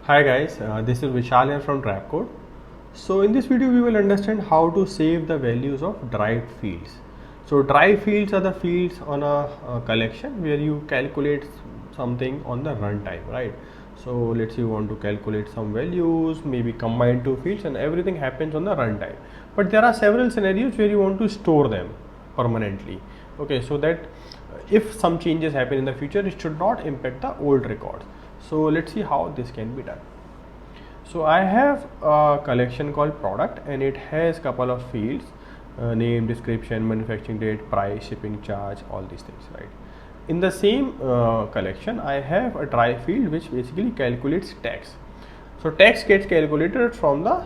Hi guys, this is Vishal here from Derived. So in this video we will understand how to save the values of derived fields. So derived fields are the fields on a collection where you calculate something on the runtime, right? So let's say you want to calculate some values, maybe combine two fields, and everything happens on the runtime. But there are several scenarios where you want to store them permanently. Okay, so that if some changes happen in the future, it should not impact the old records. So let's see how this can be done. So I have a collection called product and it has couple of fields, name, description, manufacturing date, price, shipping charge, all these things, right? In the same collection I have a try field which basically calculates tax. So tax gets calculated from the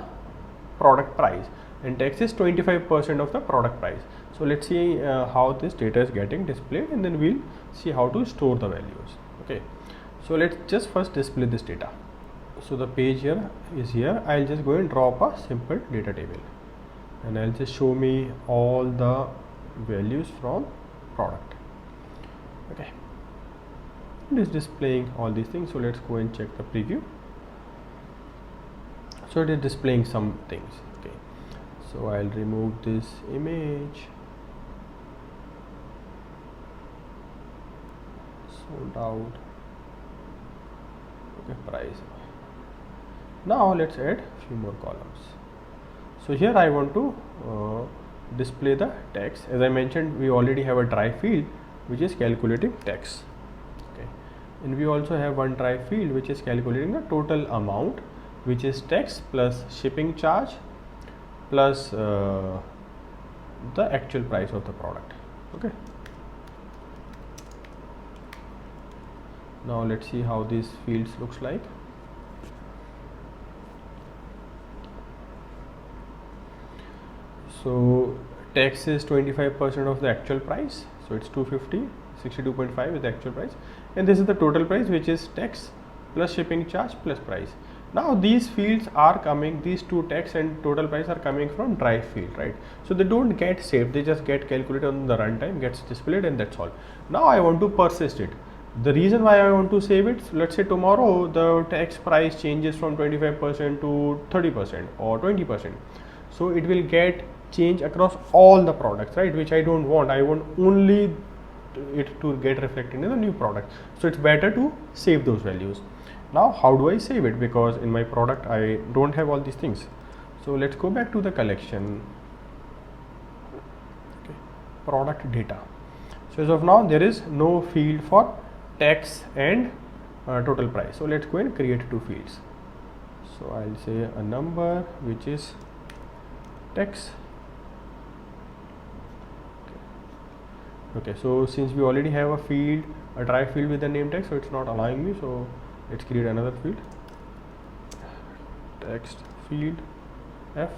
product price and tax is 25% of the product price. So let's see how this data is getting displayed, and then we'll see how to store the values. Okay, so let's just first display this data. So the page here is here. I'll just go and drop a simple data table and I'll just show me all the values from product. Okay, it is displaying all these things. So let's go and check the preview. So it is displaying some things. Okay, so I'll remove this image. Sold out. Okay, price. Now let's add few more columns. So here I want to display the tax. As I mentioned, we already have a try field which is calculating tax. Okay, and we also have one try field which is calculating the total amount, which is tax plus shipping charge plus the actual price of the product. Okay, now let's see how these fields looks like. So tax is 25% of the actual price, so it's 250, 62.5 is the actual price, and this is the total price, which is tax plus shipping charge plus price. Now these fields are coming, these two tax and total price are coming from drive field, right? So they don't get saved, they just get calculated on the runtime, gets displayed, and that's all. Now I want to persist it. The reason why I want to save it, so let's say tomorrow the tax price changes from 25% to 30% or 20%. So it will get change across all the products, right? Which I don't want. I want only it to get reflected in the new product. So it's better to save those values. Now how do I save it? Because in my product I don't have all these things. So let's go back to the collection. Okay, product data. So as of now there is no field for tax and total price. So let's go and create two fields. So I'll say a number which is tax. Okay, so since we already have a field, a try field with the name text, so it's not allowing me. So let's create another field, text field F.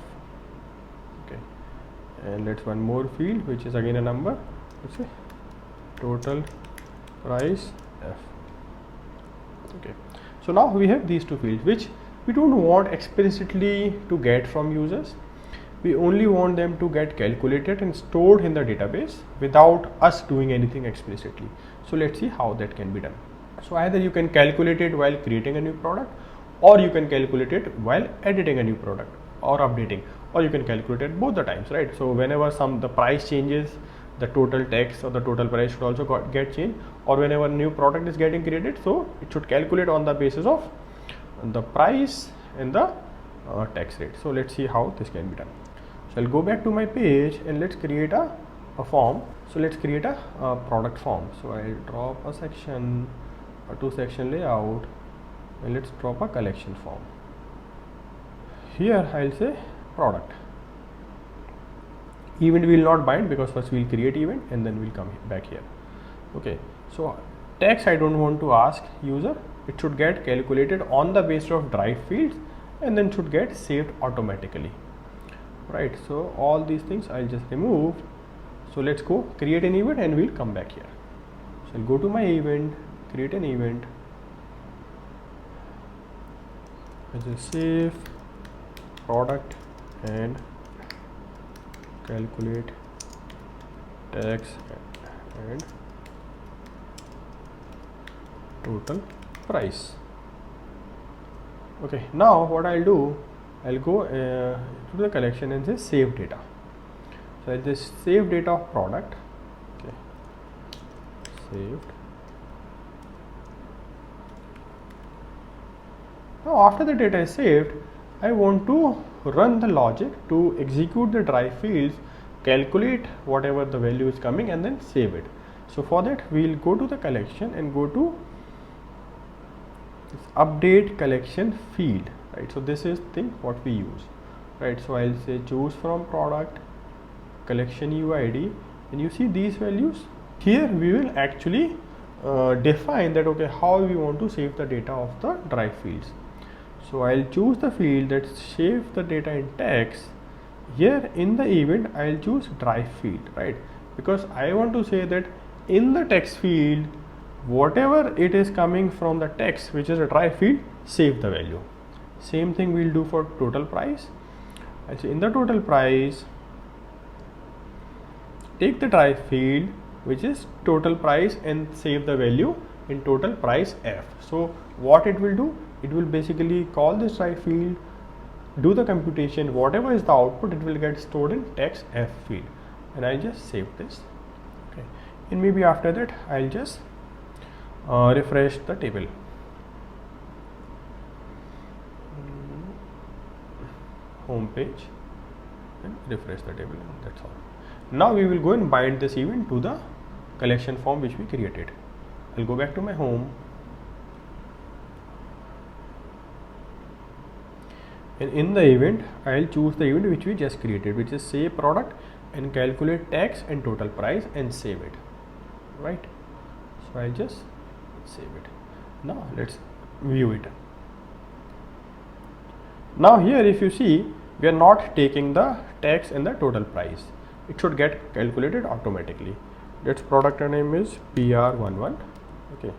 Okay, and let's one more field which is again a number. Let's say total price F. Okay, so now we have these two fields which we don't want explicitly to get from users. We only want them to get calculated and stored in the database without us doing anything explicitly. So let's see how that can be done. So either you can calculate it while creating a new product, or you can calculate it while editing a new product or updating, or you can calculate it both the times, right? So whenever the price changes, the total tax or the total price should also get changed, or whenever a new product is getting created, so it should calculate on the basis of the price and the tax rate. So let's see how this can be done. So I'll go back to my page and let's create a form. So let's create a product form. So I'll drop a section, a two section layout, and let's drop a collection form. Here I'll say product. Event will not bind because first we'll create event and then we'll come back here. Okay, so tax I don't want to ask user. It should get calculated on the basis of drive fields and then should get saved automatically. Right, so all these things I'll just remove. So let's go create an event and we'll come back here. So I'll go to my event, create an event. I'll just save product and calculate tax and total price. Okay, now what I'll do, I'll go to the collection and say save data. So I'll just save data of product. Okay, saved. Now after the data is saved, I want to run the logic to execute the dry fields, calculate whatever the value is coming and then save it. So for that we'll go to the collection and go to update collection field, right? So this is thing what we use, right? So I'll say choose from product collection UID, and you see these values here. We will actually define that, okay, how we want to save the data of the dry fields. So I'll choose the field that save the data in text. Here in the event I'll choose dry field, right? Because I want to say that in the text field, whatever it is coming from the text, which is a dry field, save the value. Same thing we'll do for total price. I'll say in the total price, take the dry field which is total price and save the value in total price F. So what it will do, it will basically call this dry field, do the computation, whatever is the output, it will get stored in text F field, and I just save this. Okay, and maybe after that I'll just refresh the table. Home page and refresh the table, and that's all. Now we will go and bind this event to the collection form which we created. I'll go back to my home, and in the event I'll choose the event which we just created, which is save product and calculate tax and total price and save it, right? So I'll just save it. Now let's view it. Now here if you see, we are not taking the tax and the total price. It should get calculated automatically. Its product name is PR11. Okay,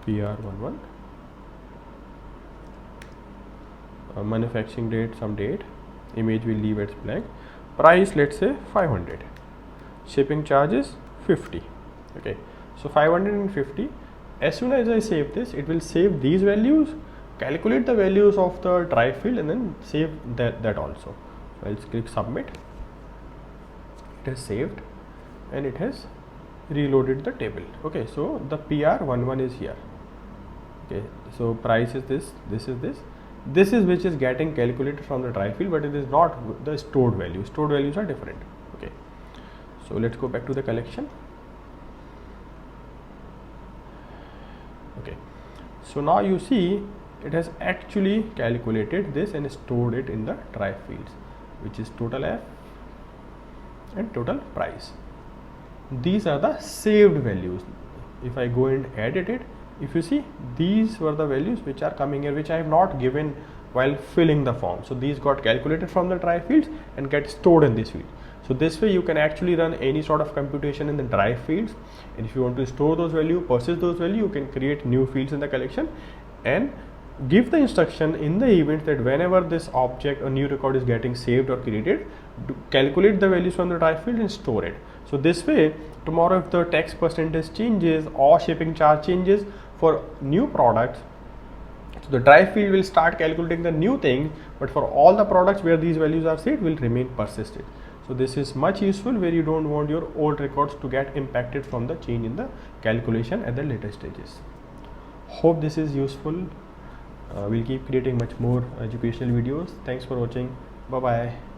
PR11. Manufacturing date, some date. Image will leave as blank. Price, let's say 500. Shipping charges 50. Okay, so 550. As soon as I save this, it will save these values, calculate the values of the dry field, and then save that also. So I'll click submit. It has saved and it has reloaded the table. Okay, so the PR11 is here. Okay, so price is this, this is which is getting calculated from the dry field, but it is not the stored value. Stored values are different. Okay, so let's go back to the collection. Okay, so now you see it has actually calculated this and stored it in the dry fields, which is total F and total price. These are the saved values. If I go and edit it, if you see, these were the values which are coming here, which I have not given while filling the form. So these got calculated from the dry fields and get stored in this field. So this way you can actually run any sort of computation in the dry fields, and if you want to store those values, persist those values, you can create new fields in the collection and give the instruction in the event that whenever this object or new record is getting saved or created, calculate the values from the dry field and store it. So this way, tomorrow if the tax percentage changes or shipping charge changes for new products, so the dry field will start calculating the new thing, but for all the products where these values are saved will remain persisted. So this is much useful where you don't want your old records to get impacted from the change in the calculation at the later stages. Hope this is useful. We'll keep creating much more educational videos. Thanks for watching. Bye bye.